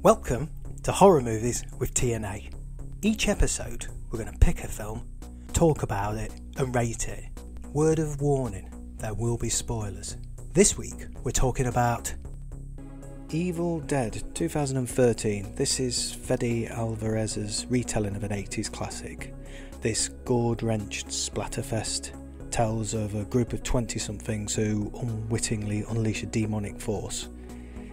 Welcome to Horror Movies with TNA. Each episode, we're going to pick a film, talk about it, and rate it. Word of warning, there will be spoilers. This week, we're talking about Evil Dead 2013. This is Fede Alvarez's retelling of an 80s classic. This gore-drenched splatterfest tells of a group of 20-somethings who unwittingly unleash a demonic force.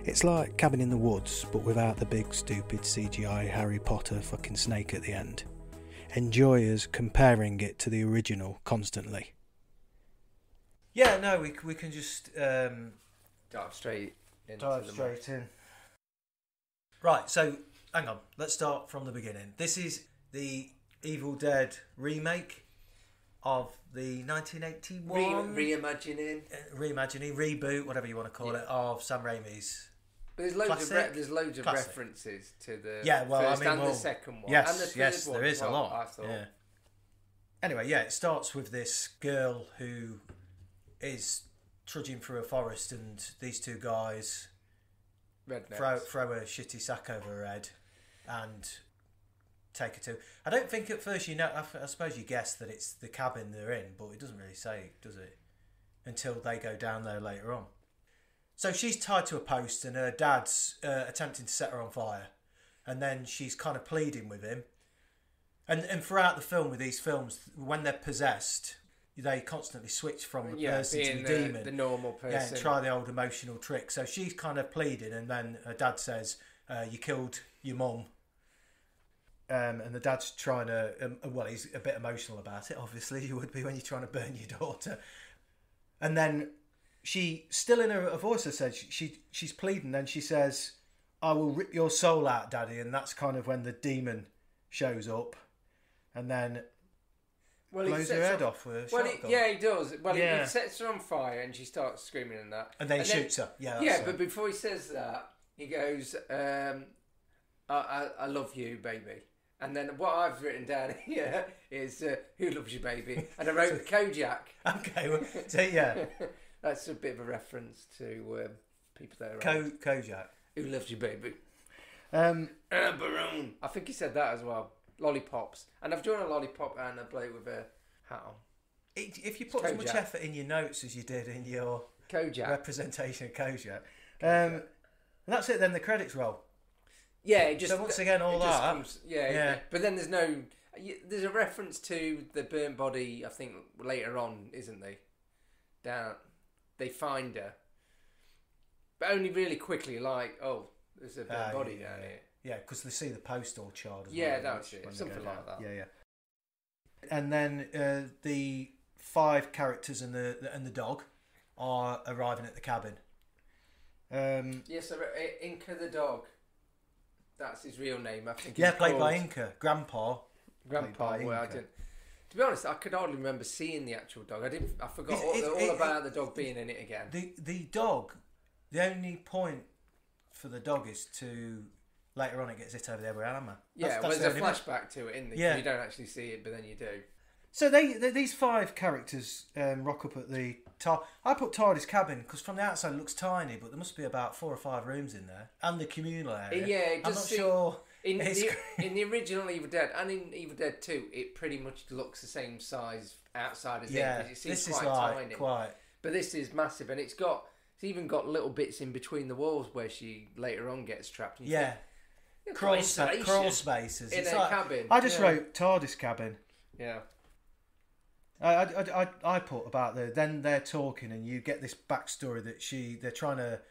It's like Cabin in the Woods, but without the big stupid CGI Harry Potter fucking snake at the end. Enjoy us comparing it to the original constantly. Yeah, no, we can just dive straight in. Right, so hang on, let's start from the beginning. This is the Evil Dead remake of the 1981 reimagining, reboot, whatever you want to call it, of Sam Raimi's. But there's loads of references to the first and the second one. Yes, and the third yes, one there is as well, a lot. I thought. Yeah. Anyway, yeah, it starts with this girl who is trudging through a forest, and these two guys throw a shitty sack over her head and take her to. I don't think at first you know. I suppose you guess that it's the cabin they're in, but it doesn't really say, does it? Until they go down there later on. So she's tied to a post, and her dad's attempting to set her on fire, and then she's kind of pleading with him. And throughout the film, with these films, when they're possessed, they constantly switch from the person to the demon, the normal person. Yeah, and try the old emotional trick. So she's kind of pleading, and then her dad says, "You killed your mum." And the dad's trying to, he's a bit emotional about it, obviously. You would be when you're trying to burn your daughter. And then she, still in her voice, I said, she's pleading, then she says, "I will rip your soul out, Daddy." And that's kind of when the demon shows up. And then blows her head off with a shotgun. He does. Well, he sets her on fire, and she starts screaming and that. And then he shoots her. But before he says that, he goes, I love you, baby. And then what I've written down here is, who loves you, baby? And I wrote Kojak. Okay, well, so yeah. That's a bit of a reference to people that are around. Kojak. Who loves you, baby? Baron. I think he said that as well. Lollipops. And I've drawn a lollipop and a bloke with a hat on. If you put as much effort in your notes as you did in your Kojak representation of Kojak. And that's it, then the credits roll. Yeah, it just, so once again, all that. Comes, yeah. But then there's a reference to the burnt body, I think, later on, isn't there? Down, they find her. But only really quickly, like, oh, there's a burnt body down here. Yeah, because they see the postal chart as well. Yeah, that's it. Something like that. Yeah. And then the 5 characters and the dog are arriving at the cabin. Yes, Inca the dog. That's his real name, I think. Yeah, played by Inca. Grandpa. Well, I didn't. To be honest, I could hardly remember seeing the actual dog. I forgot all about the dog being in it again. The dog. The only point for the dog is to later on it gets hit over there with hammer. There's a flashback to it, isn't there? Yeah. You don't actually see it, but then you do. So these 5 characters rock up at the I put TARDIS cabin because from the outside it looks tiny, but there must be about 4 or 5 rooms in there and the communal area. Yeah, I'm not sure. In the original Evil Dead and in Evil Dead 2, it pretty much looks the same size outside as in. It seems this quite tiny. Quite. But this is massive, and it's even got little bits in between the walls where she later on gets trapped. And crawl spaces in a cabin. I just wrote TARDIS cabin. Yeah. I put about then they're talking and you get this backstory that they're trying to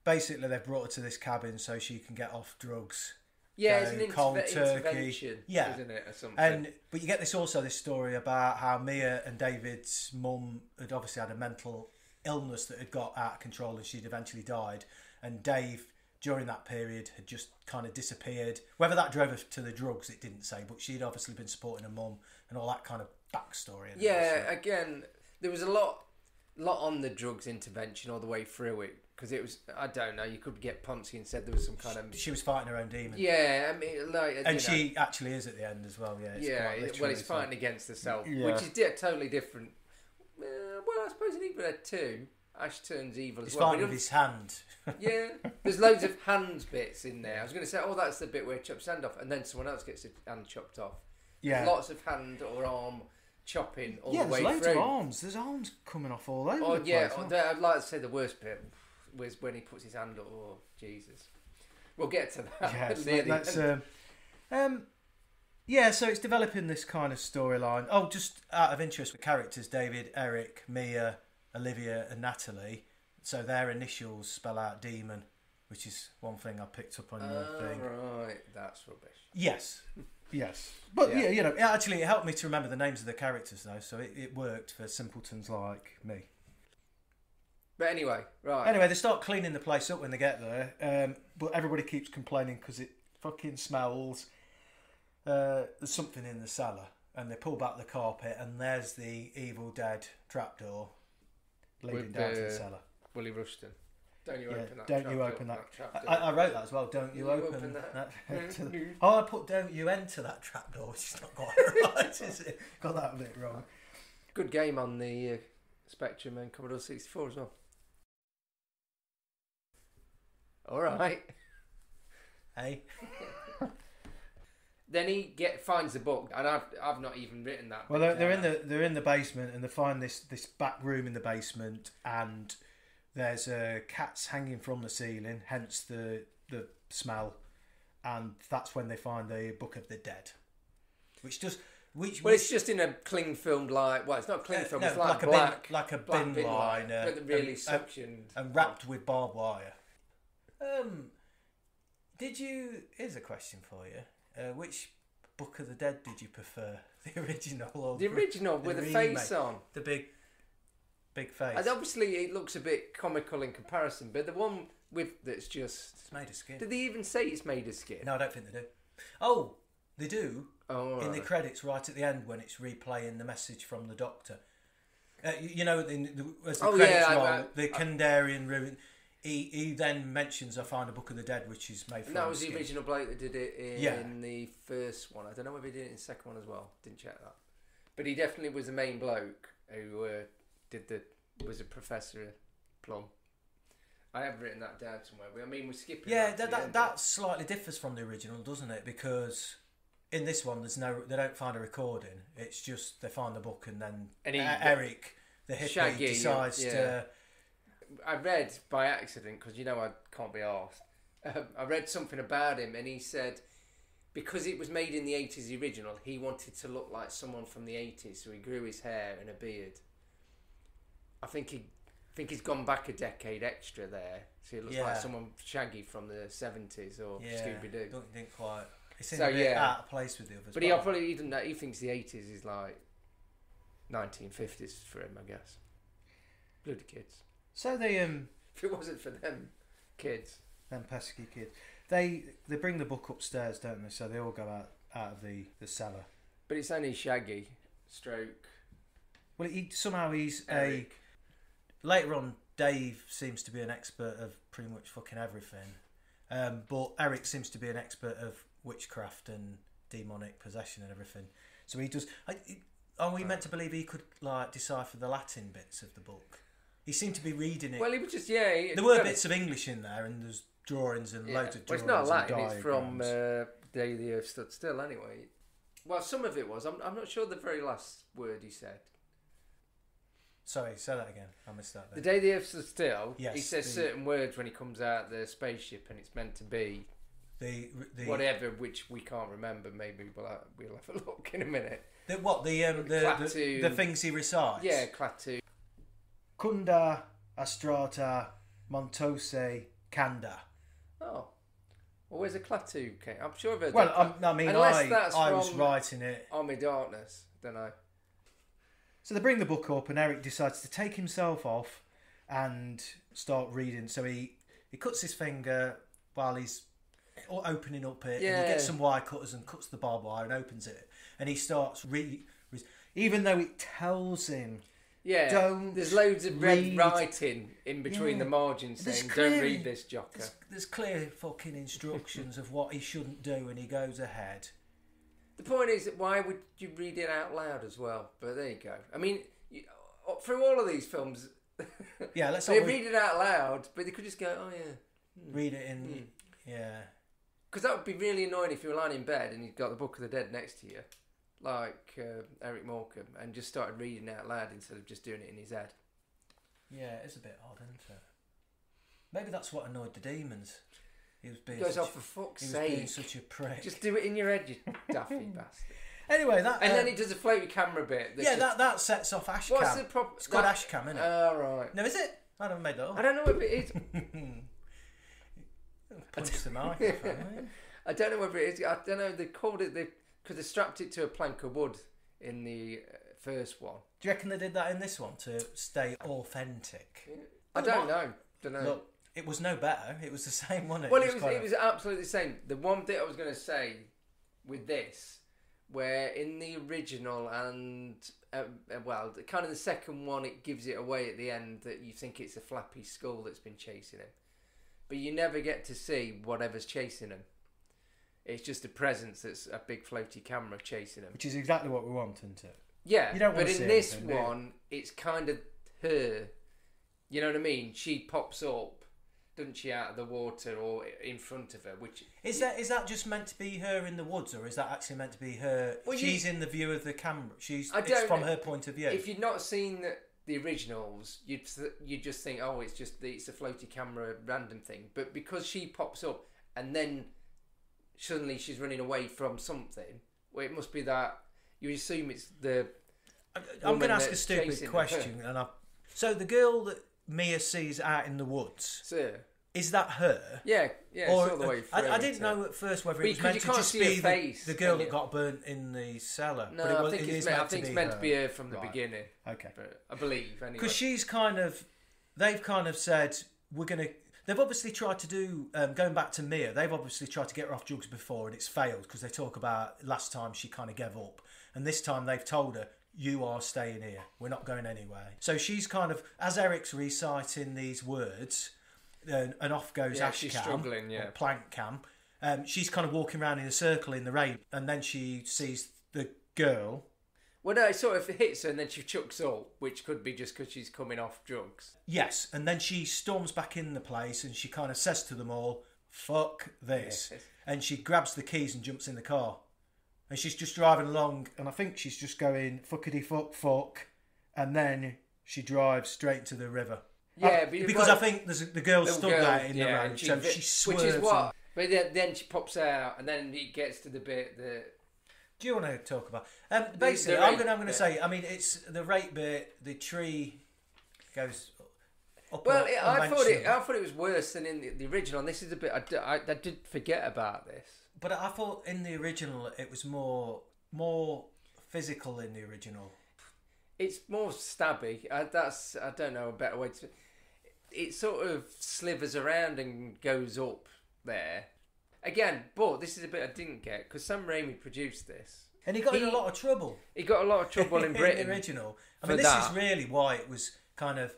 basically they've brought her to this cabin so she can get off drugs. Yeah, it's an cold intervention, isn't it, or something? But you get this story about how Mia and David's mum had obviously had a mental illness that had got out of control and she'd eventually died, and Dave during that period had just kind of disappeared. Whether that drove her to the drugs, it didn't say, but she'd obviously been supporting her mum and all that kind of backstory. Again, there was a lot on the drugs intervention all the way through it, because it was, I don't know, you could get Ponzi and said there was some kind of... She was fighting her own demon. Yeah, I mean, like... And she actually is at the end as well, it's fighting against herself, which is totally different. Well, I suppose in Evil Dead 2, Ash turns evil as well. He's fighting with his hand. Yeah, there's loads of hand bits in there. I was going to say, oh, that's the bit where he chops hand off, and then someone else gets a hand chopped off. Yeah. There's lots of hand or arm chopping all the way there's loads through. of arms. There's arms coming off all over the place. Yeah, I'd like to say the worst bit was when he puts his hand up. Oh, Jesus. We'll get to that. Yeah, so it's developing this kind of storyline. Oh, just out of interest with characters, David, Eric, Mia, Olivia and Natalie. So their initials spell out demon, which is one thing I picked up on your thing. Right, that's rubbish. Yes. But yeah, actually it helped me to remember the names of the characters though, so it worked for simpletons like me. But anyway, right. Anyway, they start cleaning the place up when they get there, but everybody keeps complaining because it fucking smells. There's something in the cellar, and they pull back the carpet, and there's the Evil Dead trapdoor leading down to the cellar. Willie Rushton. Don't you open that? Don't you open that? trapdoor. I wrote that as well. Don't you open that? I put don't you enter that trapdoor, which is not quite right, is it? Got that a bit wrong. Good game on the Spectrum and Commodore 64 as well. All right. Hey. Then he finds the book, and I've not even written that. Well, they're in the basement, and they find this back room in the basement, and there's cats hanging from the ceiling, hence the smell, and that's when they find the Book of the Dead, it's just in a cling film it's not cling film, it's like a bin liner, but really suctioned and wrapped with barbed wire. Here's a question for you. Which Book of the Dead did you prefer? The original or the original with the face on? The big face. And obviously it looks a bit comical in comparison, but the one that's just... It's made of skin. Did they even say it's made of skin? No, I don't think they do. Oh, they do. Oh, in the credits right at the end when it's replaying the message from the Doctor. As the credits roll, the Kandarian ruin... He then mentions I find a Book of the Dead, which is made from that was skin. the original bloke that did it in the first one. I don't know whether he did it in the second one as well. Didn't check that. But he definitely was the main bloke who was a professor at Plum. I have written that down somewhere. I mean, we're skipping. Yeah, that slightly differs from the original, doesn't it? Because in this one, they don't find a recording. It's just they find the book, and then Eric, the hippie, Shaggy, decides to. I read by accident, because I can't be arsed. I read something about him, and he said because it was made in the 80s, the original, he wanted to look like someone from the 80s, so he grew his hair and a beard. I think he's gone back a decade extra there, so he looks like someone Shaggy from the 70s or Scooby-Doo. Didn't quite. It seems a bit out of place with the others. But he thinks the 80s is like 1950s for him, I guess. Bloody kids. So they if it wasn't for them kids, them pesky kids, they bring the book upstairs, don't they? So they all go out of the cellar. But it's only Shaggy, stroke. Well, he's Eric. Later on, Dave seems to be an expert of pretty much fucking everything, but Eric seems to be an expert of witchcraft and demonic possession and everything. So he does. Are we meant to believe he could decipher the Latin bits of the book? He seemed to be reading it. Well, he was just there were bits of English in there, and there's drawings and loads of drawings. Well, it's not Latin. And it's from The Day the Earth Stood Still, anyway. Well, some of it was. I'm not sure the very last word he said. Sorry, say that again. I missed that. The Day the Earth Stood Still. Yes, he says certain words when he comes out the spaceship, and it's meant to be the whatever, which we can't remember. Maybe we'll have a look in a minute. The things he recites? Yeah, Klaatu. Kunda, Astrata, Montose, Kanda. Oh. Well, where's a Klaatu? Okay. I'm sure I've heard that. Unless I was writing it. Army Darkness, don't know. So they bring the book up, and Eric decides to take himself off and start reading. So he cuts his finger while he's opening up it, and he gets some wire cutters and cuts the barbed wire and opens it. And he starts even though it tells him... Yeah, there's loads of red writing in between the margins saying, don't read this, jocker. There's clear fucking instructions of what he shouldn't do, and he goes ahead. The point is, why would you read it out loud as well? But there you go. I mean, through all of these films, Yeah, let's They not read it out loud, but they could just go, oh yeah. read it in. Yeah. Because that would be really annoying if you were lying in bed and you've got the Book of the Dead next to you, like Eric Morecambe, and just started reading out loud instead of just doing it in his head. Yeah, it's a bit odd, isn't it? Maybe that's what annoyed the demons. He was being Goes off for fuck's sake. Being such a prick. Just do it in your head, you daffy bastard. Anyway, that and then he does a floaty camera bit. That sets off Ashcam. What's the problem? It's called Ashcam, isn't it? Oh, right. No, is it? I haven't made that up. I don't know if it is. Punch the microphone. I don't know whether it is. I don't know. They called it because they strapped it to a plank of wood in the first one. Do you reckon they did that in this one to stay authentic? I don't know. Look, it was no better. It was the same, wasn't it? Well, it was absolutely the same. The one thing I was going to say with this, where in the original and kind of the second one, it gives it away at the end that you think it's a flappy skull that's been chasing him, but you never get to see whatever's chasing him. It's just a presence that's a big floaty camera chasing him. Which is exactly what we want, isn't it? Yeah, you don't want but to in see this anything, one, it's kind of her. You know what I mean? She pops up, doesn't she, out of the water or in front of her? Which is that just meant to be her in the woods, or is that actually meant to be her? Well, she's in the view of the camera. It's from her point of view. If you'd not seen the originals, you'd just think, oh, it's a floaty camera random thing. But because she pops up and then suddenly she's running away from something, well, it must be that you assume it's the. I'm going to ask a stupid question, so the girl that Mia sees out in the woods, is that her? Yeah, or, all the way through. I didn't know at first whether it was meant to just be the girl that got burnt in the cellar. No, but I think it's meant to be her from the beginning. Okay, but I believe anyway. Because they've kind of said we're going to. They've obviously tried to do, going back to Mia, they've obviously tried to get her off drugs before and it's failed because they talk about last time she kind of gave up. And this time they've told her, you are staying here. We're not going anywhere. So she's kind of, as Eric's reciting these words, and off goes Ashcam, she's struggling, or plank cam. She's kind of walking around in a circle in the rain and then she sees the girl. Well, no, it sort of hits her and then she chucks up, which could be just because she's coming off drugs. Yes, and then she storms back in the place and she kind of says to them all, fuck this. Yes. And she grabs the keys and jumps in the car. And she's just driving along and I think she's just going fuckity fuck. And then she drives straight to the river. Yeah, because I think the girl stood there in the road, so she swerves. Which is what. But then she pops out and then it gets to the bit that... Do you want to talk about? Basically, I'm going to say. I mean, it's the rape bit. The tree goes up. Well, I thought it was worse than in the original. And this is a bit I did forget about this. But I thought in the original it was more physical in the original. It's more stabby. I don't know a better way to. It sort of slithers around and goes up there. Again, but this is a bit I didn't get because Sam Raimi produced this. And he got in a lot of trouble. He got a lot of trouble in Britain. In the original. I mean, this is really why it was kind of...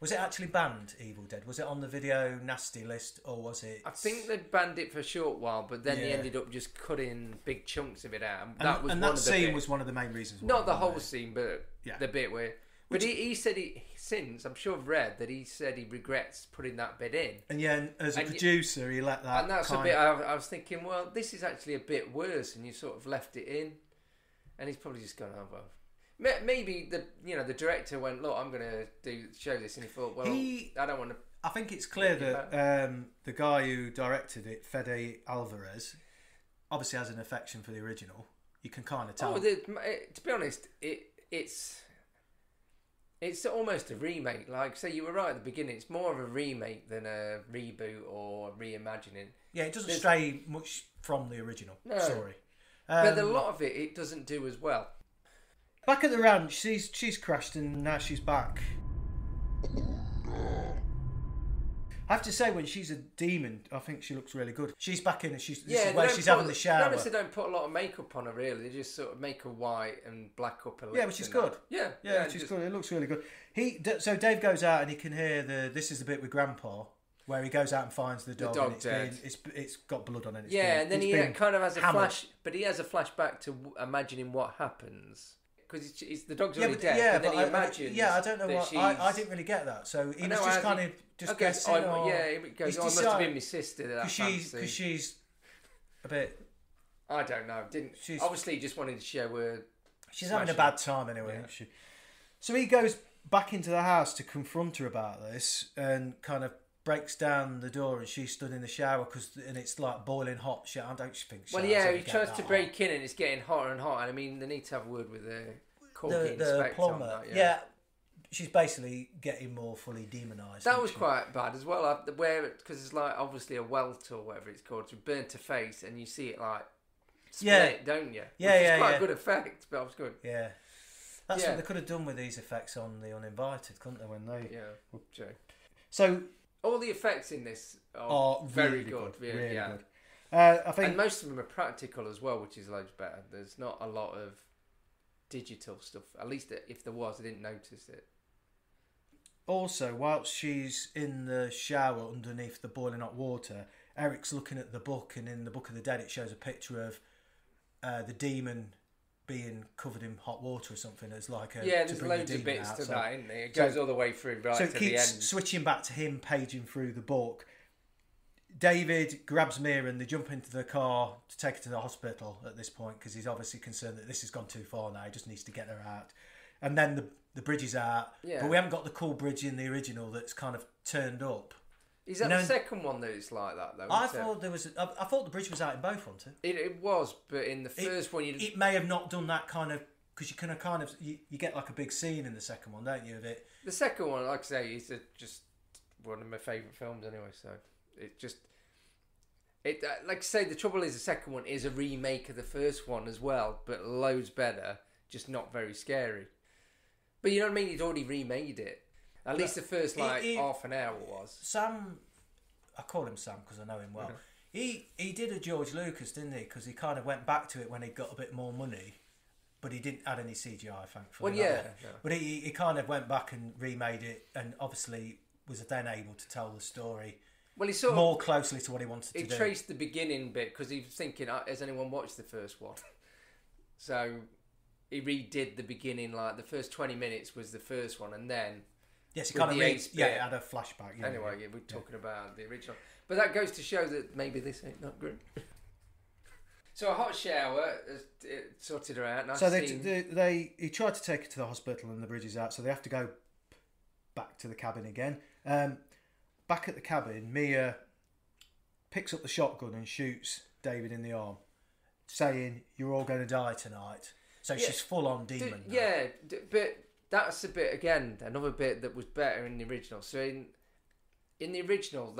Was it actually banned, Evil Dead? Was it on the video nasty list or was it... I think they banned it for a short while, but then he ended up just cutting big chunks of it out. That scene was one of the main reasons why. Not the whole scene, but the bit where... But he said since, I'm sure I've read, that he said he regrets putting that bit in. And as a producer, he let that... And that's a bit... I was thinking, well, this is actually a bit worse, and you sort of left it in. And he's probably just gone, oh, well... Maybe the director went, look, I'm going to show this, and he thought, well, I don't want to... I think it's clear that the guy who directed it, Fede Alvarez, obviously has an affection for the original. You can kind of tell. To be honest, it's almost a remake. Like, say, you were right at the beginning. It's more of a remake than a reboot or reimagining. Yeah, it doesn't stray much from the original story. But a lot of it doesn't do as well. Back at the ranch, she's crashed and now she's back. I have to say, when she's a demon, I think she looks really good. She's back in and this is where she's having the shower. They don't put a lot of makeup on her, really. They just sort of make her white and black up her lips. Yeah, which is good. Yeah, she's good. It looks really good. So Dave goes out and he can hear this is the bit with Grandpa, where he goes out and finds the dog and dead. It's got blood on it. And then he kind of has a flash, but he has a flashback to imagining what happens. because the dog's Yeah, already but, dead. yeah, but then but he imagines. I don't know that what. I didn't really get that. So he was just kind of just guessing. Yeah, it goes. Oh, it must have been my sister. Because she's a bit. I don't know. She's obviously just wanted to show her. She's having a bad time anyway, isn't she? So he goes back into the house to confront her about this and kind of breaks down the door, and she's stood in the shower and it's like boiling hot shit. I don't think. Well, yeah, he tries to break in and it's getting hotter and hotter. And I mean, they need to have a word with the plumber. Yeah, she's basically getting more fully demonised. That was quite bad as well. Because it's like obviously a welt or whatever it's called, to burnt her face, and you see it like split, don't you? Yeah, Which is quite a good effect, but it was good. Yeah. That's what they could have done with these effects on The Uninvited, couldn't they? When they true. So all the effects in this are very really good. Really good. I think, and most of them are practical as well, which is loads better. There's not a lot of digital stuff. At least if there was, I didn't notice it. Also, whilst she's in the shower underneath the boiling hot water, Eric's looking at the book, and in the Book of the Dead, it shows a picture of the demon being covered in hot water or something as like a there's loads of bits to that, isn't there? It goes all the way through right so to it the keeps end. Switching back to him paging through the book. David grabs Mia and they jump into the car to take her to the hospital at this point, because he's obviously concerned that this has gone too far now. He just needs to get her out. And then the bridge is out, but we haven't got the cool bridge in the original that's kind of turned up. Is that the second one that it's like that though? I thought the bridge was out in both, wasn't it? It was, but in the first one, it may have not done that kind of, because you can kind of you get like a big scene in the second one, don't you? Of it. The second one, like I say, is just one of my favourite films anyway. So like I say, the trouble is the second one is a remake of the first one as well, but loads better, just not very scary. But you know what I mean? He'd already remade it. At least the first half an hour was. Sam, I call him Sam because I know him well. He did a George Lucas, didn't he? Because he kind of went back to it when he got a bit more money, but he didn't add any CGI, thankfully. Well, yeah. But he kind of went back and remade it, and obviously was then able to tell the story. Well, he more closely to what he wanted to do. He traced the beginning bit because he was thinking, has anyone watched the first one? So he redid the beginning, like the first 20 minutes was the first one, and then yes, he kind of it had a flashback. Yeah, anyway, we're talking about the original, but that goes to show that maybe this ain't not good. So a hot shower sorted her out. Nice so he tried to take her to the hospital, and the bridge is out, so they have to go back to the cabin again. Back at the cabin, Mia picks up the shotgun and shoots David in the arm, saying, "You're all going to die tonight." So she's full on demon. But that's a bit, again, another bit that was better in the original. So in the original,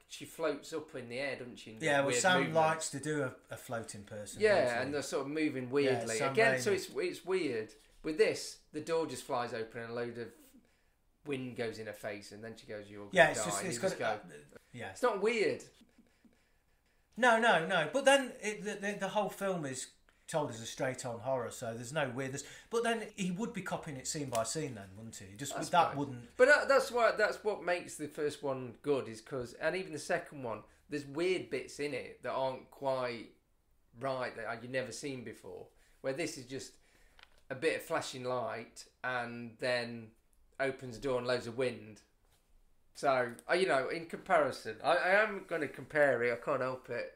she floats up in the air, doesn't she? Sam likes to do a floating person. Yeah, and they're sort of moving weirdly. Again, so it's weird. With this, the door just flies open and a load of wind goes in her face, and then she goes, "You're going to die." It's not weird. No. But then the whole film is told as a straight-on horror, so there's no weirdness. But then he would be copying it scene by scene, then, wouldn't he? Wouldn't. But that's what makes the first one good, is because, and even the second one, there's weird bits in it that aren't quite right, that you've never seen before. Where this is just a bit of flashing light, and then opens the door and loads of wind. So, in comparison, I am going to compare it. I can't help it.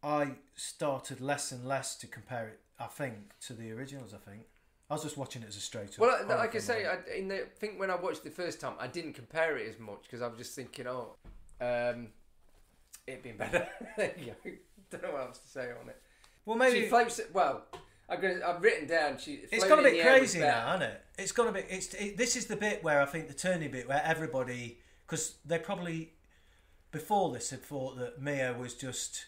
I started less and less to compare it, I think, to the originals, I think. I was just watching it as a straight-up. Well, like I say, I think when I watched it the first time, I didn't compare it as much, because I was just thinking, it'd been better. Don't know what else to say on it. Well, maybe... She floats... Well... I've written down. It's gone a bit crazy now, hasn't it? It's gone a bit. This is the bit where I think the turning bit where everybody, because they probably before this had thought that Mia was just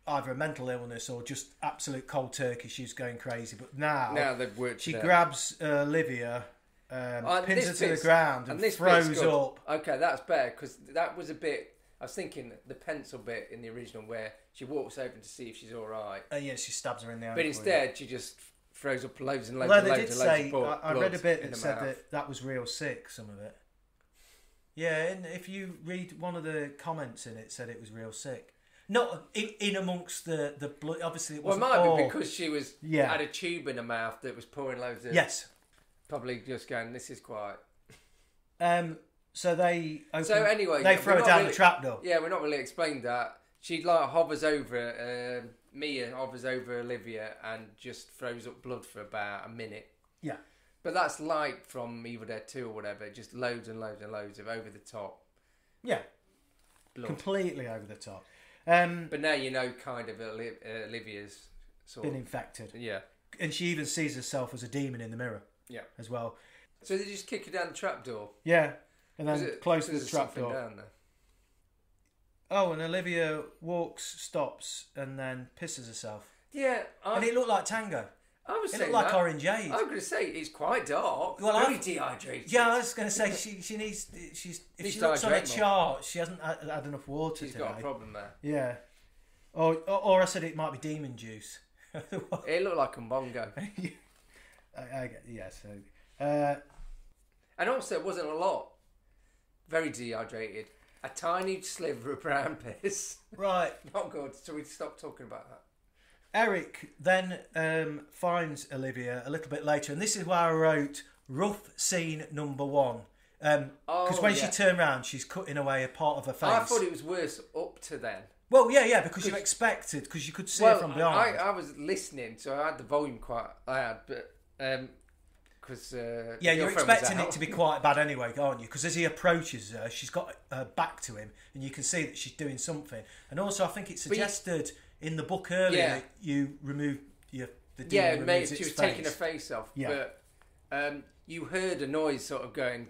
either a mental illness or just absolute cold turkey. She was going crazy, but now they've worked. She grabs Olivia, pins her to the ground, and throws up. Okay, that's better, because that was a bit. I was thinking the pencil bit in the original where she walks over to see if she's all right. She stabs her in the eye. But instead, she just throws up loads and loads of blood. They did say, I read a bit that said that was real sick, some of it. Yeah, and if you read one of the comments in it, said it was real sick. not in amongst the blood. Obviously, it Well, it wasn't might all... be because she was had a tube in her mouth that was pouring loads of... Yes. Probably just going, this is quite... So they open, so anyway... they throw her down the trapdoor. Yeah, we're not really explained that. She like hovers over... Mia hovers over Olivia and just throws up blood for about a minute. Yeah. But that's like from Evil Dead 2 or whatever. Just loads and loads and loads of over the top. Yeah. Blood. Completely over the top. But now you know kind of Olivia's sort been of... infected. Yeah. And she even sees herself as a demon in the mirror. Yeah. As well. So they just kick her down the trapdoor. Yeah. And then close the trapdoor. Down there. Oh, and Olivia walks, stops, and then pisses herself. Yeah. And it looked like Tango. I was it saying looked like that. Orange Jade. I was going to say it's quite dark. Well, very dehydrated. Yeah, I was going to say she needs. If she looks on a chart, she hasn't had enough water. She's today. got a problem there. Yeah. Or I said it might be demon juice. It looked like a bongo. Yeah. So. And also, it wasn't a lot. Very dehydrated. A tiny sliver of brown piss. Right. Not good. So we stopped talking about that. Eric then finds Olivia a little bit later, and this is where I wrote rough scene number 1. Because when she turned around, she's cutting away a part of her face. I thought it was worse up to then. Well, yeah, because you expected, because you could see her from behind. I was listening, so I had the volume quite loud, but because you're expecting it to be quite bad anyway, aren't you? Because as he approaches her, she's got her back to him, and you can see that she's doing something. And also, I think it suggested in the book earlier that you remove the demon removes its she was face. taking her face off. Yeah. But you heard a noise sort of going.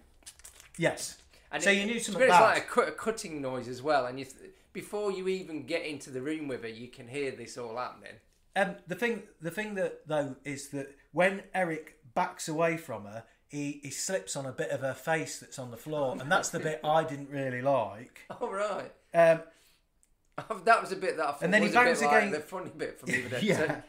Yes. And so you knew something it's bad. like a cutting noise as well, and before you even get into the room with her, you can hear this all happening. The thing that though is that when Eric backs away from her, he slips on a bit of her face that's on the floor, and that's the bit I didn't really like. Oh right. That was a bit that I thought and then was he bangs a bit again. Like the funny bit from Evil Dead. Yeah.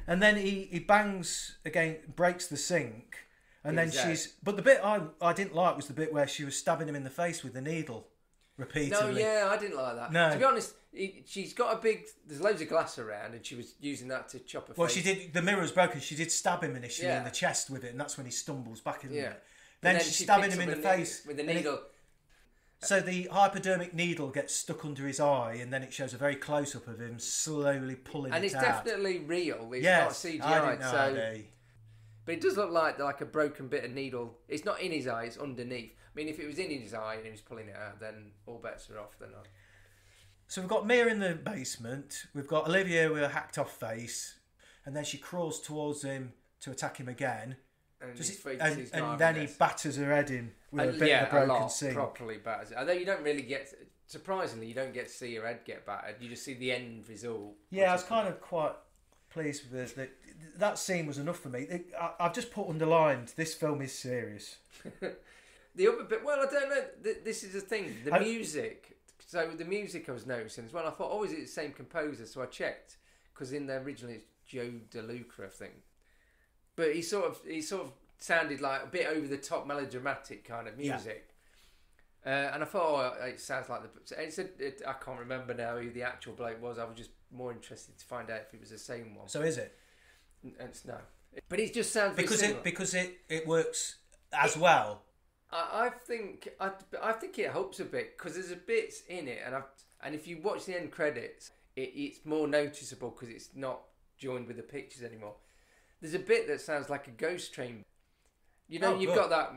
And then he bangs again, breaks the sink, and then she's. But the bit I didn't like was the bit where she was stabbing him in the face with the needle repeatedly. No, yeah, I didn't like that. No. To be honest, she's got a big. There's loads of glass around, and she was using that to chop her face. Well, she did. The mirror was broken. She did stab him initially in the chest with it, and that's when he stumbles back in it. Then she's stabbing him in the face with the needle. So the hypodermic needle gets stuck under his eye, and then it shows a very close up of him slowly pulling it out. And it's definitely real. It's not CGI. I didn't know but it does look like a broken bit of needle. It's not in his eye, it's underneath. I mean, if it was in his eye and he was pulling it out, then all bets are off. Then. So we've got Mia in the basement. We've got Olivia with a hacked off face, and then she crawls towards him to attack him again. And then he batters her head in with a bit of a broken sink. Properly batters it. Although you don't really get, surprisingly, you don't get to see her head get battered. You just see the end result. Yeah, I was kind of quite pleased with this. That scene was enough for me. I've just put underlined, this film is serious. The other bit, well, I don't know. This is the thing. The music. So the music I was noticing as well. I thought, oh, is it the same composer? So I checked because in there originally it's Joe DeLuca, I think. But he sort of sounded like a bit over the top, melodramatic kind of music. Yeah. And I thought, oh, it sounds like I can't remember now who the actual bloke was. I was just more interested to find out if it was the same one. So is it? No, but it just sounds because it works as well. I think it helps a bit because there's a bits in it, and if you watch the end credits, it's more noticeable because it's not joined with the pictures anymore. There's a bit that sounds like a ghost train. You know, you've got that.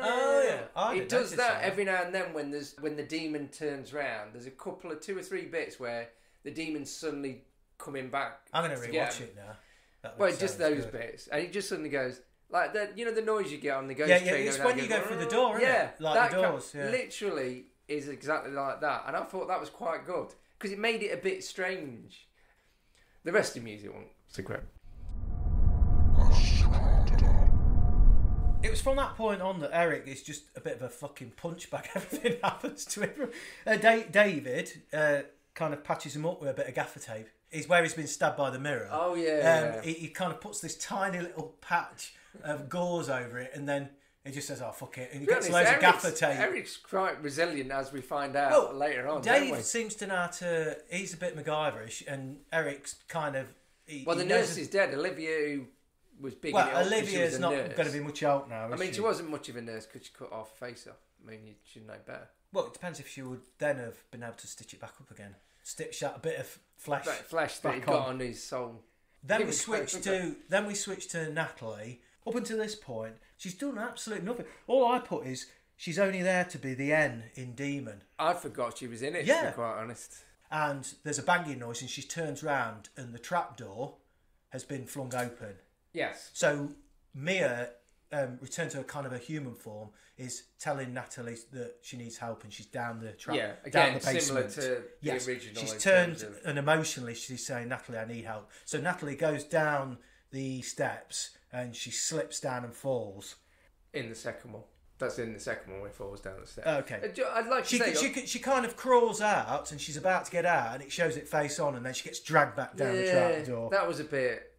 Oh yeah, it does that every now and then when the demon turns round. There's a couple of 2 or 3 bits where the demon's suddenly coming back. I'm going to rewatch it now. Well, just those bits, and it just suddenly goes like that. You know the noise you get on the ghost train. Yeah, it's when you go through the door, isn't it? Like the doors. Literally is exactly like that, and I thought that was quite good because it made it a bit strange. The rest of the music wasn't so great. It was from that point on that Eric is just a bit of a fucking punchbag. Everything happens to him. David kind of patches him up with a bit of gaffer tape. Is where he's been stabbed by the mirror. Oh yeah. He kind of puts this tiny little patch of gauze over it, and then He just says, "Oh fuck it," and he To be gets honest, loads of gaffer tape. Eric's quite resilient, as we find out later on. don't we? Dave seems to know how to. He's a bit MacGyverish, and Eric's kind of. The nurse is dead. Olivia, who was big. Well, Olivia's not going to be much help now. She wasn't much of a nurse because she cut off her face off. I mean, you should know better. Well, it depends if she would then have been able to stitch it back up again. Stitch out a bit of flesh that he got on his soul. Then we switch to Natalie. Up until this point, she's done absolutely nothing. All I put is she's only there to be the N in Demon. I forgot she was in it. To be quite honest. And there's a banging noise, and she turns round, and the trapdoor has been flung open. Yes. So Mia, returned to a kind of a human form, is telling Natalie that she needs help, and she's down the trap. Yeah, down again, the basement. similar to the original. She's turned, and emotionally she's saying, "Natalie, I need help." So Natalie goes down the steps, and she slips down and falls. In the second one. That's in the second one where he falls down the steps. Okay. I'd like to say... She kind of crawls out, and she's about to get out, and it shows it face on, and then she gets dragged back down the trapdoor. That was a bit...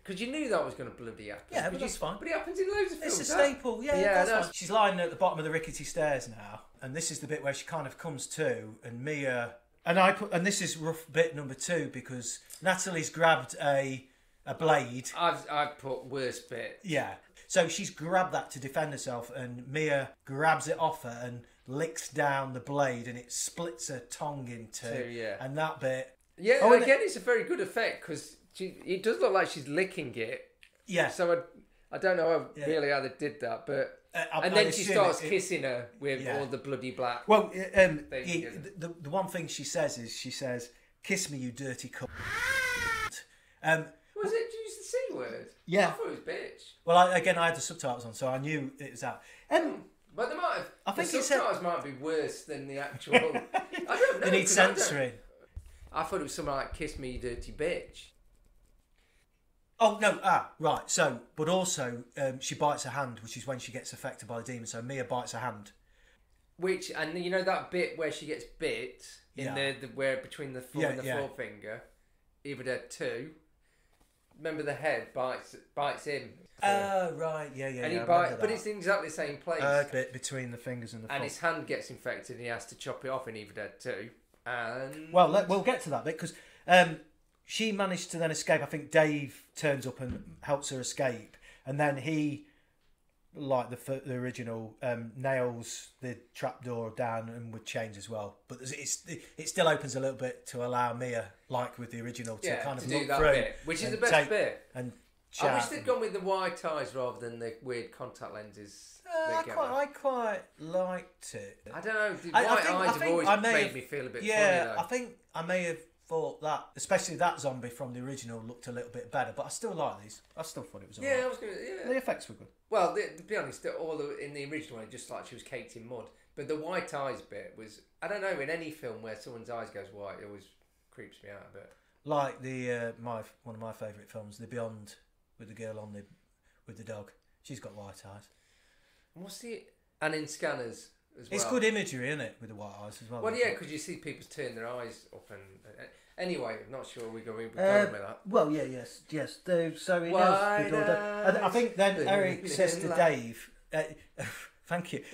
Because you knew that was going to bloody happen. Yeah, but that's fine. But it happens in loads of films. It's a staple, that's fine. She's lying at the bottom of the rickety stairs now, and this is the bit where she kind of comes to, and Mia... And this is rough bit number 2, because Natalie's grabbed a blade. I've put worst bit. Yeah. So she's grabbed that to defend herself, and Mia grabs it off her and licks down the blade, and it splits her tongue in two. Yeah. And that bit... Yeah, again, it's a very good effect, because it does look like she's licking it. Yeah. So I don't know really how they did that, but... and then she starts kissing her with all the bloody black... Well, the one thing she says is, "Kiss me, you dirty cunt." Was it? Did you use the C word? Yeah. I thought it was bitch. Well, I had the subtitles on, so I knew it was that. But they might have... I think the subtitles might be worse than the actual... I don't know. They need censoring. I thought it was something like, "Kiss me, you dirty bitch." Oh, no, right. So, but also, she bites her hand, which is when she gets affected by the demon. So Mia bites her hand. And you know that bit where she gets bit, in where between the thumb and the forefinger, Evil Dead 2, remember the head bites him. Oh, right, yeah. And he bites, but it's in exactly the same place. Bit between the fingers and the thumb. And his hand gets infected and he has to chop it off in Evil Dead 2. And... Well, we'll get to that bit, because... she managed to then escape. I think Dave turns up and helps her escape, and then he, like the original, nails the trapdoor down and with chains as well. But it still opens a little bit to allow Mia, like with the original, to kind of look through, bit, which is the best bit. And I wish they'd gone with the white eyes rather than the weird contact lenses. I quite liked it. I don't know. The white eyes have always made me feel a bit funny, though. I think I may have thought that, especially that zombie from the original, looked a little bit better, but I still like these. I still thought it was alright. I was going to... Yeah. The effects were good. Well, to be honest, in the original, it just like she was caked in mud. But the white eyes bit was... I don't know, in any film where someone's eyes goes white, it always creeps me out a bit. Like one of my favourite films, The Beyond, with the girl with the dog. She's got white eyes. And in Scanners... It's good imagery, isn't it, with the white eyes as well? Well, yeah, because you see people turn their eyes up and... Anyway, I'm not sure we're going with that. Well, yes. So he knows. I think then Eric says to Dave... thank you.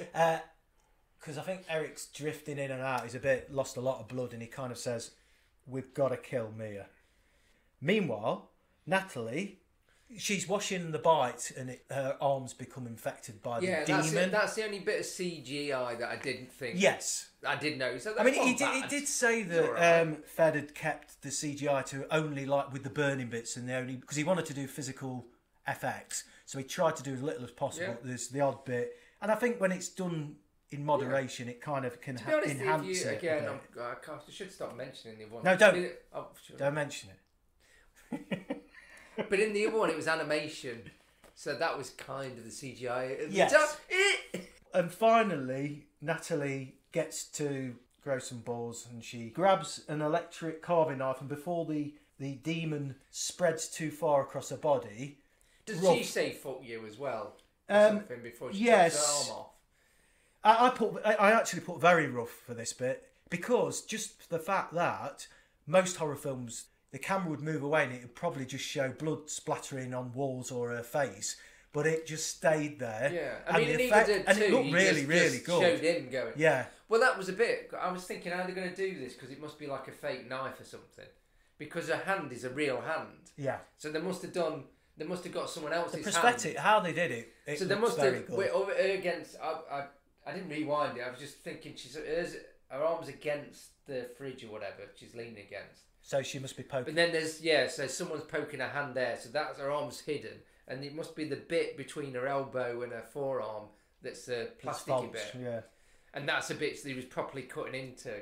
Because I think Eric's drifting in and out. He's lost a lot of blood, and he kind of says, "We've got to kill Mia." Meanwhile, Natalie... She's washing the bite, and her arms become infected by the demon. That's the only bit of CGI that I didn't think. Yes, I did know. So he did say that Fed had kept the CGI to only like with the burning bits, and because he wanted to do physical effects, so he tried to do as little as possible. Yeah. There's the odd bit, and I think when it's done in moderation, it kind of can enhance it. Again, I should stop mentioning the one. No, don't. Don't mention it. But in the other one, it was animation, so that was kind of the CGI. Yes. And finally, Natalie gets to grow some balls, and she grabs an electric carving knife, and before the demon spreads too far across her body... Does she say "fuck you" as well? Something before she takes her arm off? I actually put very rough for this bit, because just the fact that most horror films... The camera would move away and it would probably just show blood splattering on walls or her face. but it just stayed there. Yeah, I mean, and the it effect, did and too. it looked You really, really just good. Showed him going. Yeah. Well, that was a bit. I was thinking, how are they going to do this? Because it must be like a fake knife or something. Because a hand is a real hand. Yeah. So they must have done. They must have got someone else's The prosthetic, hand. how they did it. It So they looks must very have. good. Wait, over against. I didn't rewind it. I was just thinking. Her arms against the fridge or whatever. She's leaning against. So she must be poking. But then there's so someone's poking her hand there. So that's her arm's hidden, and it must be the bit between her elbow and her forearm that's the plasticky bit. Yeah. And that's a bit that he was properly cutting into.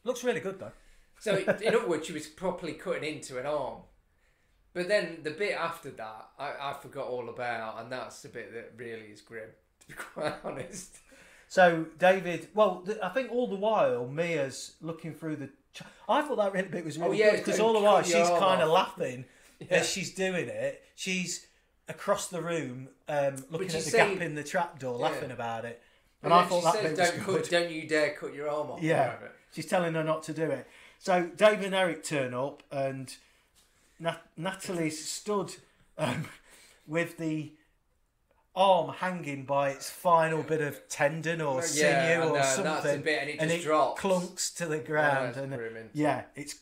Looks really good though. So in other words, she was properly cutting into an arm. But then the bit after that, I forgot all about, and that's the bit that really is grim, to be quite honest. So David, I think all the while Mia's looking through the. I thought that bit was really good because all the while she's kind of laughing as she's doing it. She's across the room, looking at the gap in the trapdoor, laughing about it. And I thought that bit was good. Don't you dare cut your arm off. Yeah, she's telling her not to do it. So David and Eric turn up, and Natalie's stood with the arm hanging by its final bit of tendon or sinew or something, that's a bit, and it drops. Clunks to the ground. It's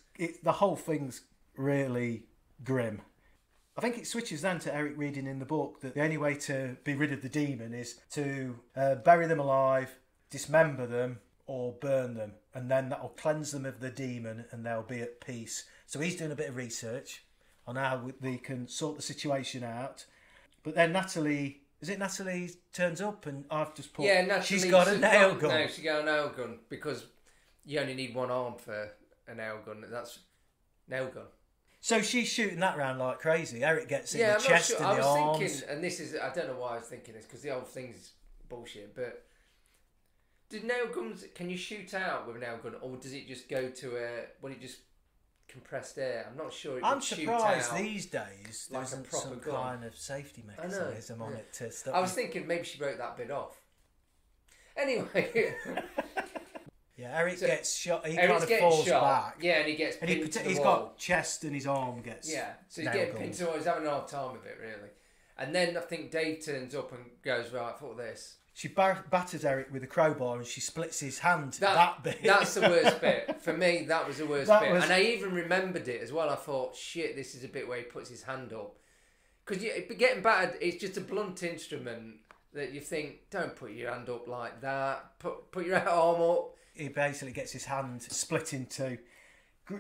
the whole thing's really grim. I think it switches then to Eric reading in the book that the only way to be rid of the demon is to bury them alive, dismember them, or burn them, and then that'll cleanse them of the demon and they'll be at peace. So he's doing a bit of research on how they can sort the situation out. But then Natalie turns up, and I've just put, she's got a nail gun. No, she's got a nail gun because you only need one arm for a nail gun. That's nail gun. So she's shooting that round like crazy. Eric gets in the chest and the arms. I was thinking, and this is, I don't know why I was thinking this, because the whole thing's bullshit, but did nail guns, can you shoot out with a nail gun, or does it just go to just compressed air? I'm not sure. I'm surprised these days there isn't some gun. Kind of safety mechanism on it to stop. I was thinking maybe she broke that bit off. Anyway. Yeah, Eric gets shot. He kind of falls back. Yeah, and he gets pinned to the he's wall. got chest and his arm gets. Yeah, so he's getting pinned to the wall. He's having a hard time with it, really. And then I think Dave turns up and goes, right, for this. She batters Eric with a crowbar and she splits his hand. That bit. That's the worst bit. For me, that was the worst bit. And I even remembered it as well. I thought, shit, this is a bit where he puts his hand up. Because getting battered, it's just a blunt instrument that you think, don't put your hand up like that. Put your arm up. He basically gets his hand split in two.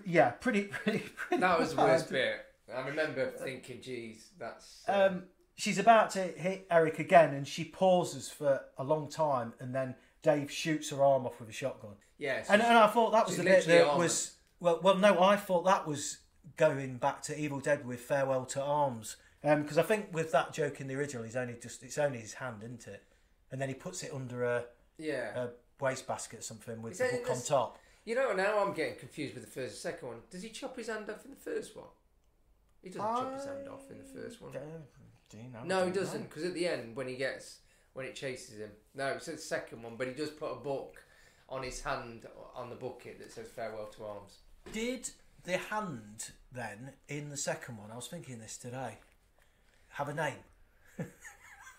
Yeah, pretty that was the worst bit. I remember thinking, geez, that's... She's about to hit Eric again and she pauses for a long time and then Dave shoots her arm off with a shotgun. Yes. And I thought that was the bit that was... Well, no, I thought that was going back to Evil Dead with Farewell to Arms. Because I think with that joke in the original, it's only his hand, isn't it? And then he puts it under a wastebasket or something with the hook on top. You know, now I'm getting confused with the first and second one. Does he chop his hand off in the first one? He doesn't chop his hand off in the first one. No, he doesn't, because at the end, when it chases him, no, it's the second one, but he does put a book on his hand on the bucket that says Farewell to Arms. Did the hand then in the second one? I was thinking this today. Have a name?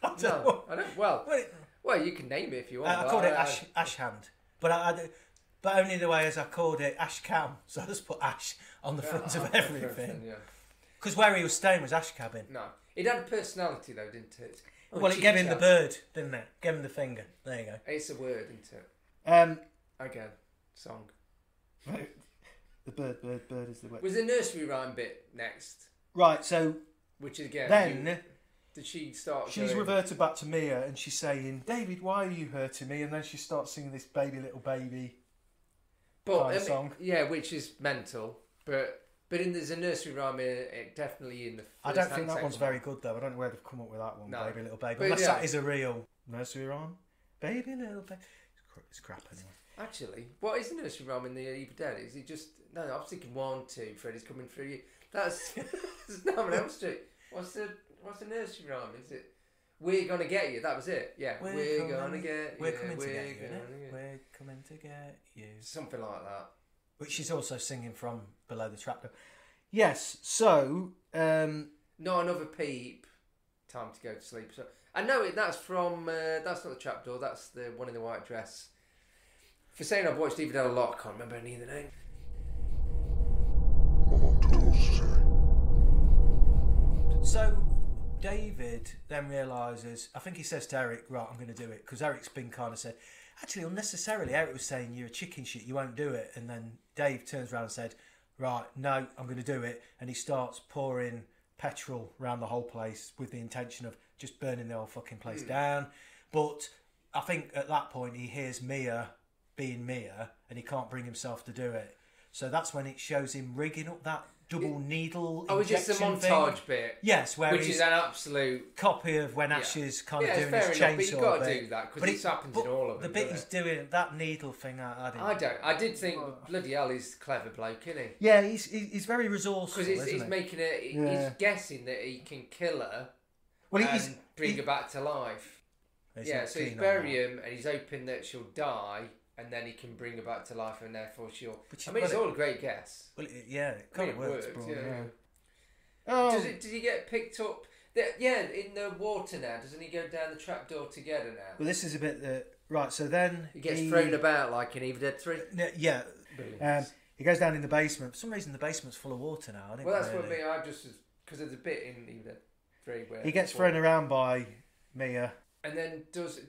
I don't. Well, you can name it if you want. I called it Ash Hand, but only the way as I called it Ash Cam. So I just put Ash on the front of everything. Because where he was staying was Ash Cabin. No, it had a personality though, didn't it? It gave him the bird, didn't it? Gave him the finger. There you go. It's a word, isn't it? Again, song. The bird is the word. Was the nursery rhyme bit next? Right, so... Which again... Then... Did she start She's reverted back to Mia and she's saying, David, why are you hurting me? And then she starts singing this little baby kind of song. Yeah, which is mental. But there's a nursery rhyme definitely in the first I don't think that one's very good though. I don't know where they've come up with that one, no. Baby Little Baby. Unless that is a real nursery rhyme. Baby Little Baby. It's crap anyway. Actually, what is the nursery rhyme in the Evil Dead? Is it just... No, I was thinking 1, 2, Freddy's coming through you. That's Nightmare on Elm Street. What's the nursery rhyme? Is it We're Gonna Get You? That was it. Yeah. We're gonna get you. We're coming to get you. We're coming to get you. Something like that. Which she's also singing from Below the Trapdoor. Yes. So. Not another peep. time to go to sleep. So I know that's from that's not the trapdoor. That's the one in the white dress. For saying I've watched Evil Dead a lot, I can't remember any of the names. So David then realises, I think he says to Eric, right, I'm going to do it, because Eric's been kind of said, actually unnecessarily, Eric was saying you're a chicken shit, you won't do it, and then Dave turns around and said, right, no, I'm going to do it, and he starts pouring petrol around the whole place with the intention of just burning the whole fucking place down. But I think at that point he hears Mia being Mia, and he can't bring himself to do it. So that's when it shows him rigging up that double needle injection it's a montage thing. Bit. Yes, which is an absolute copy of when Ash is kind of doing fair his enough, chainsaw. but you've got to do that because it happens in all of them. The bit he's doing, that needle thing, I did think, bloody hell, he's a clever bloke, isn't he? Yeah, he's very resourceful. Because he's making it. He's guessing that he can kill her, and bring her back to life. So he's bury him, and he's hoping that she'll die. And then he can bring her back to life, and therefore she'll. It's all a great guess. Well, it kind of works, bro. Yeah. Does he get picked up? In the water now. Doesn't he go down the trapdoor together now? Well, this is a bit right. So then he gets thrown about like in Evil Dead 3. Yeah. He goes down in the basement. For some reason, the basement's full of water now. Well, that's what I just because there's a bit in Evil Dead 3 where he gets thrown around by Mia. And then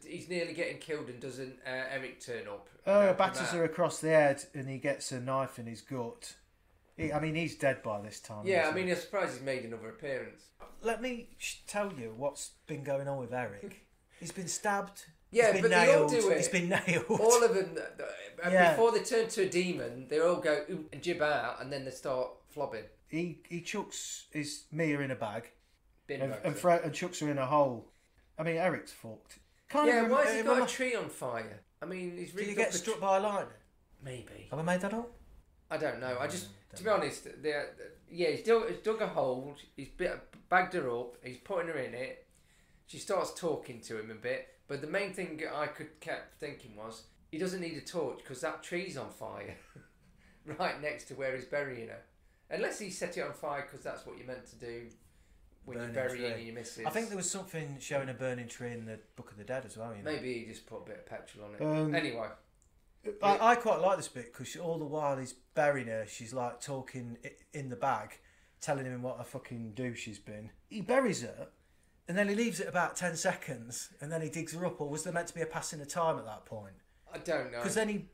he's nearly getting killed, and doesn't Eric turn up? Batters her across the head, and he gets a knife in his gut. He's dead by this time. Yeah, I'm surprised he's made another appearance. Let me tell you what's been going on with Eric. He's been stabbed. Yeah, he's been but nailed. they all do it. He's been nailed. All of them. Before they turn to a demon, they all go and jib out, and then they start flobbing. He chucks his Mia in a bag, And chucks her in a hole. Eric's fucked. Why has he got a tree on fire? He's really. Did he get struck by lightning? Maybe. Have I made that up? I don't know. To be honest, he's dug a hole. He's bagged her up. He's putting her in it. She starts talking to him a bit. But the main thing I kept thinking was he doesn't need a torch because that tree's on fire, right next to where he's burying her. Unless he set it on fire because that's what you're meant to do. When you're burying your missus. I think there was something showing a burning tree in the Book of the Dead as well. Maybe he just put a bit of petrol on it. Anyway. I quite like this bit because all the while he's burying her, she's like talking in the bag, telling him what a fucking douche she's been. He buries her, and then he leaves it about 10 seconds, and then he digs her up. Or was there meant to be a passing of time at that point? I don't know. Because then he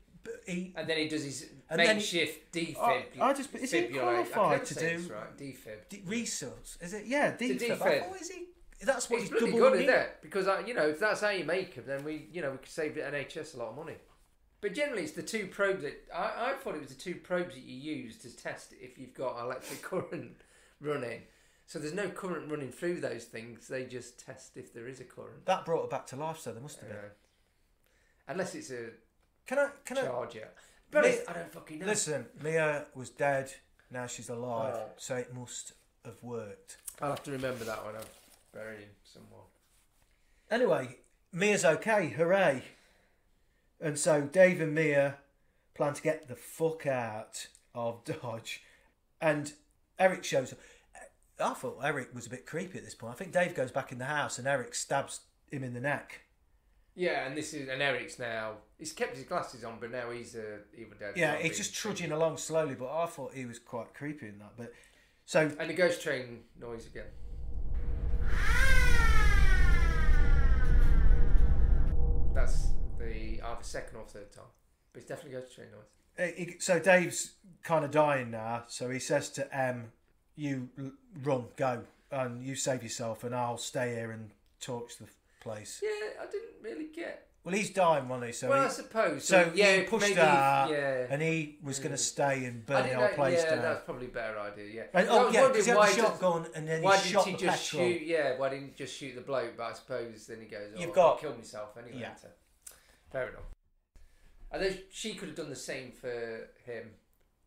does his makeshift defib. Is he qualified to do defib? Resource? Is it? Yeah, defib. Defib. I thought, that's what it's he's really double good, isn't it? Because if that's how you make them, then we could save the NHS a lot of money. But generally, it's the two probes that I thought it was the two probes that you use to test if you've got electric current running. So there's no current running through those things. They just test if there is a current. That brought her back to life, so there must have been. Unless it's a charger. But I don't fucking know. Listen, Mia was dead. Now she's alive, so it must have worked. I'll have to remember that when I've buried him somewhere. Anyway, Mia's okay. Hooray! And so Dave and Mia plan to get the fuck out of Dodge, and Eric shows up. I thought Eric was a bit creepy at this point. I think Dave goes back in the house and Eric stabs him in the neck. Yeah, and Eric's now, he's kept his glasses on, but now he's Evil Dead. Yeah, he's just trudging along slowly, but I thought he was quite creepy in that. And the ghost train noise again. That's either second or third time, but it's definitely ghost train noise. So Dave's kind of dying now, so he says to Em, "You run, go, and you save yourself, and I'll stay here and torch the place." Yeah, I didn't really get. Well, he's dying, wasn't he? So I suppose. So he pushed out, and he was going to stay and burn the whole place down. Yeah, that's probably a better idea. Yeah. Because he had the shotgun, and then he shot the petrol. Why didn't he just shoot the bloke? But I suppose then he goes, I'll kill myself anyway. Yeah. Fair enough. And then she could have done the same for him.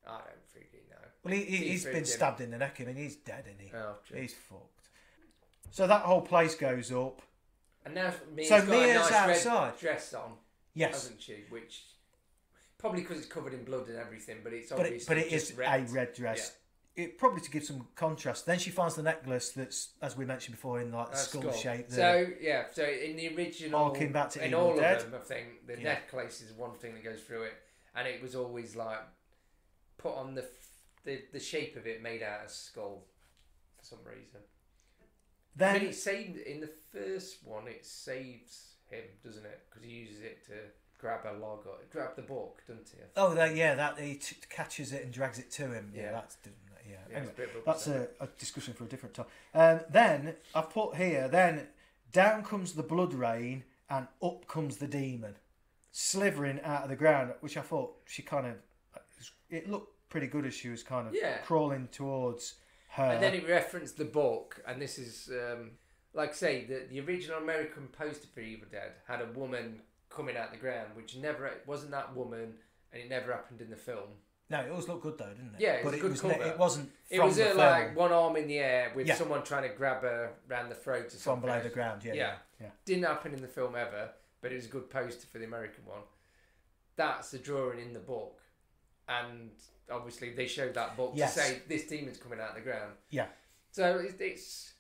I don't really know. Well, he's been stabbed in the neck. He's dead, isn't he? Oh, true. He's fucked. So that whole place goes up. And now Mia's got Mia's a nice outside. Red dress on, yes, hasn't she? Which probably because it's covered in blood and everything, but it's but obviously it is red. a red dress. it probably to give some contrast. Then she finds the necklace that's, as we mentioned before, in like the skull shape. So in the original, harking back to in Evil all Dead. of them, I think the necklace is one thing that goes through it, and it was always like put on the shape of it made out of skull for some reason. Then I mean, it saved in the first one. It saves him, doesn't it? Because he uses it to grab a log or grab the book, doesn't he? Oh, that he catches it and drags it to him. Yeah, that's anyway, that's a discussion for a different time. Then I've put here. Then down comes the blood rain and up comes the demon, slithering out of the ground. Which I thought she kind of. It looked pretty good as she was kind of crawling towards her. And then it referenced the book, and this is like I say, the original American poster for Evil Dead had a woman coming out the ground, which never wasn't that woman, and it never happened in the film. No, it always looked good though, didn't it? Yeah, it was a good cover. It wasn't. It was from the like film. one arm in the air with someone trying to grab her around the throat or From something. below the ground. Yeah. Didn't happen in the film ever, but it was a good poster for the American one. That's the drawing in the book, and obviously they showed that book to say this demon's coming out of the ground. Yeah. So it's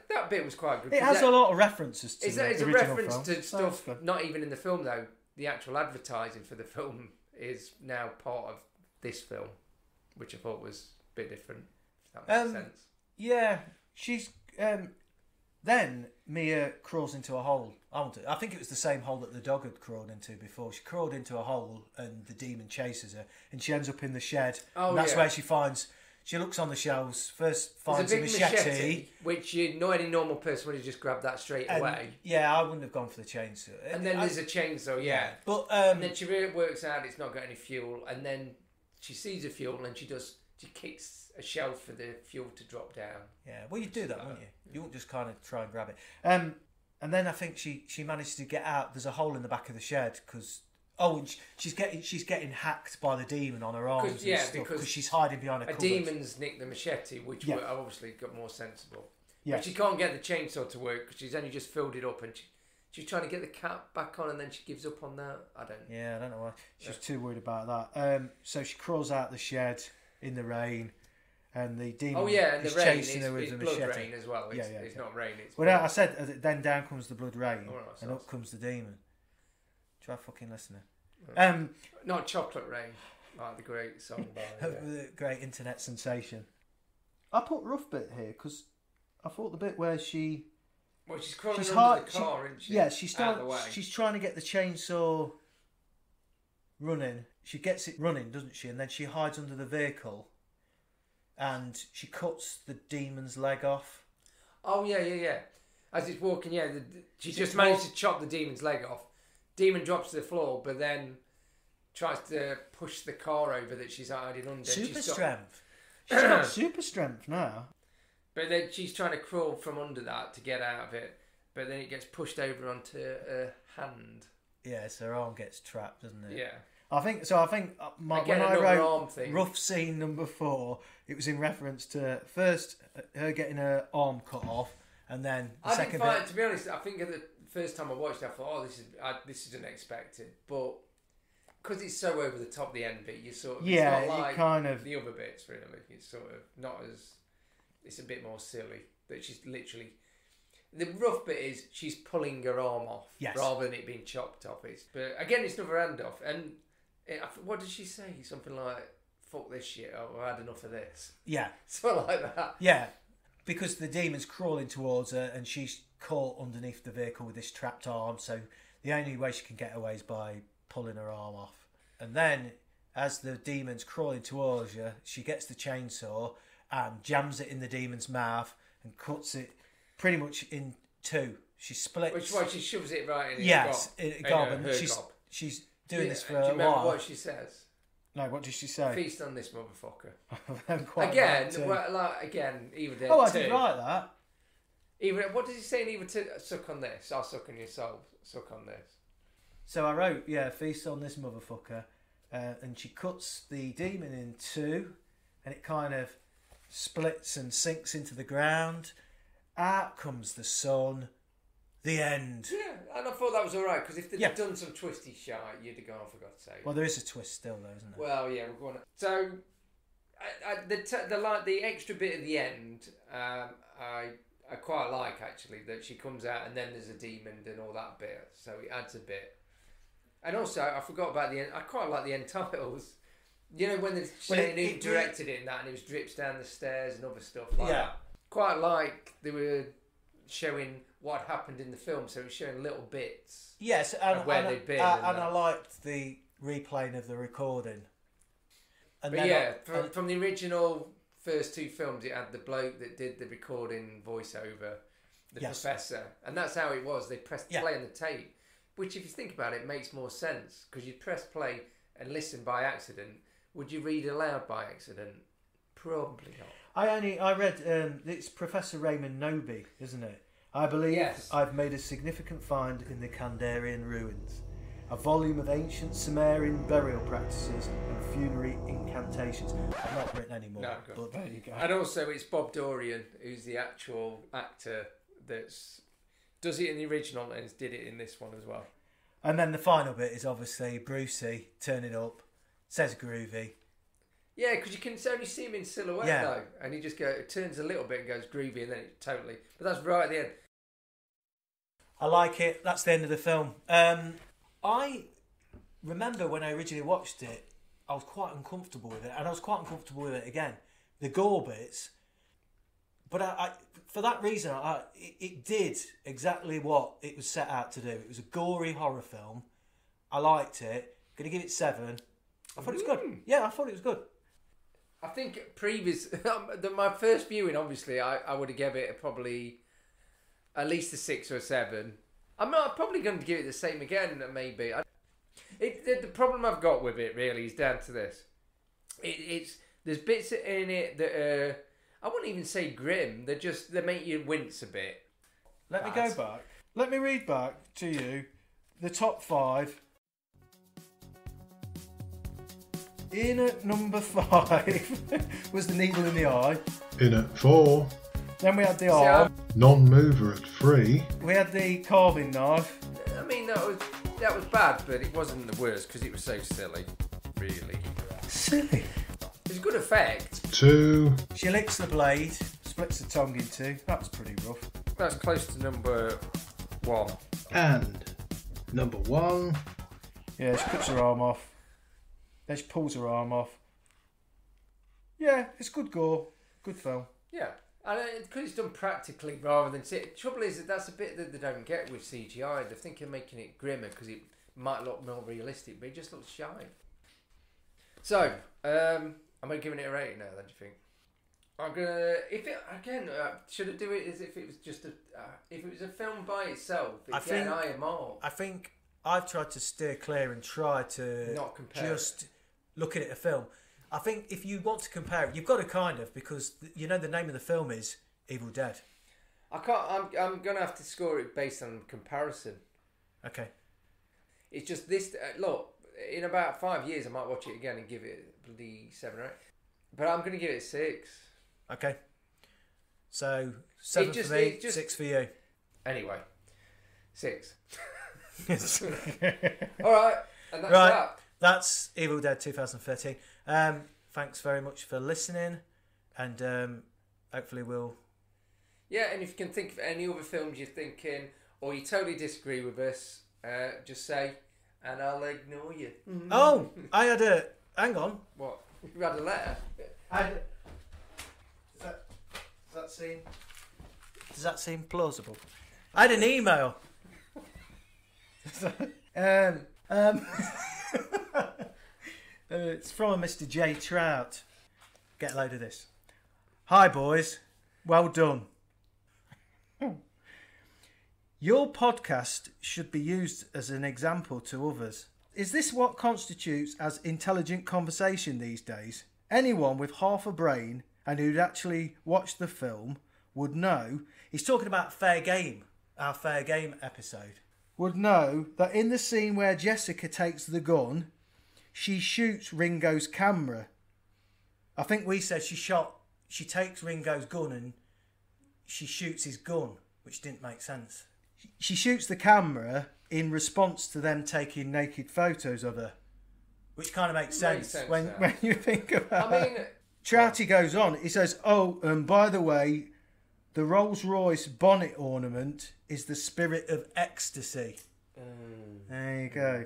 that bit was quite good. It has a lot of references to it's a reference film. To stuff not even in the film though. The actual advertising for the film is now part of this film, which I thought was a bit different. If that makes sense. Yeah, she's then Mia crawls into a hole. I think it was the same hole that the dog had crawled into before. She crawled into a hole and the demon chases her, and she ends up in the shed. Oh, and that's where she finds. She looks on the shelves, first finds a machete. Which any normal person would have just grabbed that straight away. Yeah, I wouldn't have gone for the chainsaw. And then there's a chainsaw, But and then she really works out it's not got any fuel, and then she sees the fuel and she kicks a shelf for the fuel to drop down. Yeah, well, you'd do that, wouldn't you? You wouldn't just kind of try and grab it. And then I think she managed to get out. There's a hole in the back of the shed because... Oh, and she's getting hacked by the demon on her arms because she's hiding behind a cupboard. Demon's nicked the machete, which obviously got more sensible. Yeah. But she can't get the chainsaw to work because she's only just filled it up, and she's trying to get the cap back on, and then she gives up on that. I don't know why. She's too worried about that. So she crawls out the shed in the rain, and the demon is chasing her with the machete. Blood rain as well. It's not rain. I said then down comes the blood rain, and up comes the demon. Try fucking listening. Not Chocolate Rain, like the great song by the great internet sensation. I put rough bit here because I thought the bit where she's crawling under the car, isn't she? Yeah, she's trying to get the chainsaw running. She gets it running, doesn't she? And then she hides under the vehicle, and she cuts the demon's leg off. Oh yeah. As it's walking, she just managed to chop the demon's leg off. Demon drops to the floor, but then tries to push the car over that she's hiding under. Strength. She's got super strength now. But then she's trying to crawl from under that to get out of it. But then it gets pushed over onto her hand. Yeah, so her arm gets trapped, doesn't it? Yeah. I think when I wrote rough scene number 4, it was in reference to first her getting her arm cut off, and then the second bit. To be honest, I think the first time I watched it, I thought, this is unexpected, but because it's so over the top, the end bit, you sort of it's not like kind of the other bits really. It's sort of not as it's a bit more silly. That she's literally the rough bit is she's pulling her arm off rather than it being chopped off. But again, it's not her hand off. And what did she say? Something like "fuck this shit," or "I had enough of this." Yeah, something like that. Yeah, because the demon's crawling towards her, and she's caught underneath the vehicle with this trapped arm, so the only way she can get away is by pulling her arm off. And then as the demon's crawling towards you, she gets the chainsaw and jams it in the demon's mouth and cuts it pretty much in two. She splits. Which way she shoves it right in his gob. And she's doing this for a while. Do you remember what she says? No, what did she say? Feast on this motherfucker. Again, Evil Dead 2. Oh, I didn't write that. What does he say in Evil 2? Suck on this. I'll suck on your soul. Suck on this. So I wrote, feast on this motherfucker. And she cuts the demon in two. And it kind of splits and sinks into the ground. Out comes the sun. The end. Yeah, and I thought that was alright, because if they'd done some twisty shit, you'd have gone, for God's sake. Well, there is a twist still, though, isn't there? Well, yeah, we're going to... So, The extra bit at the end, I quite like actually, that she comes out and then there's a demon and all that bit, so it adds a bit. And also, I forgot about the end. I quite like the end titles. You know, when they're saying who directed it and that, and it was Drips Down the Stairs and other stuff like that. Quite like they were showing what happened in the film, so it was showing little bits. Yes, of where they'd been. And I liked the replaying of the recording. And but yeah, from the original first two films, it had the bloke that did the recording voiceover, the professor, and that's how it was. They pressed play on the tape, which, if you think about it, makes more sense because you'd press play and listen by accident. Would you read aloud by accident? Probably not. I read it's Professor Raymond Noby, isn't it? I believe I've made a significant find in the Kandarian ruins. A volume of ancient Sumerian burial practices and funerary incantations. I've not written any more, but there you go. And also it's Bob Dorian, who's the actual actor that does it in the original and did it in this one as well. And then the final bit is obviously Brucey turning up, says groovy. Yeah, because you can only see him in silhouette though, and he just turns a little bit and goes groovy, and then it totally. But that's right at the end. I like it. That's the end of the film. I remember when I originally watched it, I was quite uncomfortable with it, and I was quite uncomfortable with it again. The gore bits, but I for that reason, it did exactly what it was set out to do. It was a gory horror film. I liked it. Going to give it 7. I thought it was good. Yeah, I thought it was good. I think my first viewing, obviously, I would have given it probably at least a 6 or a 7. I'm probably going to give it the same again, maybe. The problem I've got with it really is down to this. There's bits in it that are, I wouldn't even say grim. They make you wince a bit. Let me go back. Let me read back to you the top 5. In at number 5 was The Needle in the Eye. In at 4. Then we had The Arm. Non-mover at 3. We had The Carving Knife. I mean, that was bad, but it wasn't the worst because it was so silly. Really. Silly? It was a good effect. 2. She licks the blade, splits the tongue in 2. That was pretty rough. That's close to number 1. And number 1. Yeah, she cuts her arm off. Then she pulls her arm off. Yeah, it's good gore. Good film. Yeah. And because it's done practically rather than... The trouble is that that's a bit that they don't get with CGI. They think of making it grimmer because it might look more realistic, but it just looks shy. So, am I giving it a rating now, then, do you think? I'm going to... should I do it as if it was just a... if it was a film by itself, it'd get an higher mark. I think I've tried to steer clear and try to... Not compare just looking at a film. I think if you want to compare it, you've got to kind of, because the name of the film is Evil Dead. I can't. I'm gonna have to score it based on comparison. Okay. It's just this. Look, in about 5 years, I might watch it again and give it bloody 7 or 8. But I'm gonna give it 6. Okay. So 7 for me, 6 for you. Anyway, 6. All right, and that's that. That's Evil Dead 2013. Thanks very much for listening, and hopefully we'll... Yeah, and if you can think of any other films you're thinking, or you totally disagree with us, just say, and I'll ignore you. Oh, I had a... Hang on. What? You had a letter? Does that seem plausible? I had an email. It's from a Mr. J. Trout. Get a load of this. Hi boys, well done. Your podcast should be used as an example to others. Is this what constitutes as intelligent conversation these days? Anyone with half a brain and who'd actually watched the film would know... He's talking about Fair Game, our Fair Game episode. Would know that in the scene where Jessica takes the gun, she shoots Ringo's camera. I think we said she takes Ringo's gun and she shoots his gun, which didn't make sense. She shoots the camera in response to them taking naked photos of her, which kind of makes sense when you think about it. I mean, Trouty goes on. He says, "Oh, and by the way, the Rolls-Royce bonnet ornament is the spirit of ecstasy." There you go.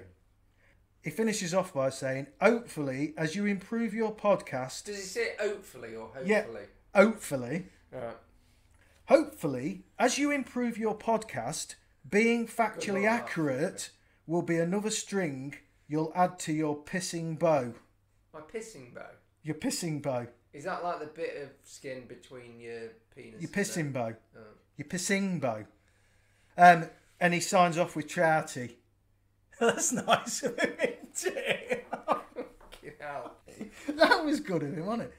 He finishes off by saying, "Hopefully, as you improve your podcast..." Does he say hopefully or hopefully? Yeah, hopefully. Right. Hopefully, as you improve your podcast, being factually accurate will be another string you'll add to your pissing bow. My pissing bow? Your pissing bow. Is that like the bit of skin between your penis? Your pissing bow. Oh. Your pissing bow. And he signs off with Trouty. That's nice of him, isn't it? That was good of him, wasn't it?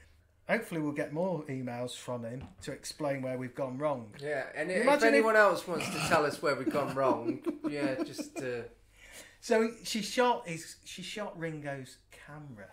Hopefully we'll get more emails from him to explain where we've gone wrong. Yeah, and if anyone else wants to tell us where we've gone wrong, yeah, just... So she shot Ringo's camera.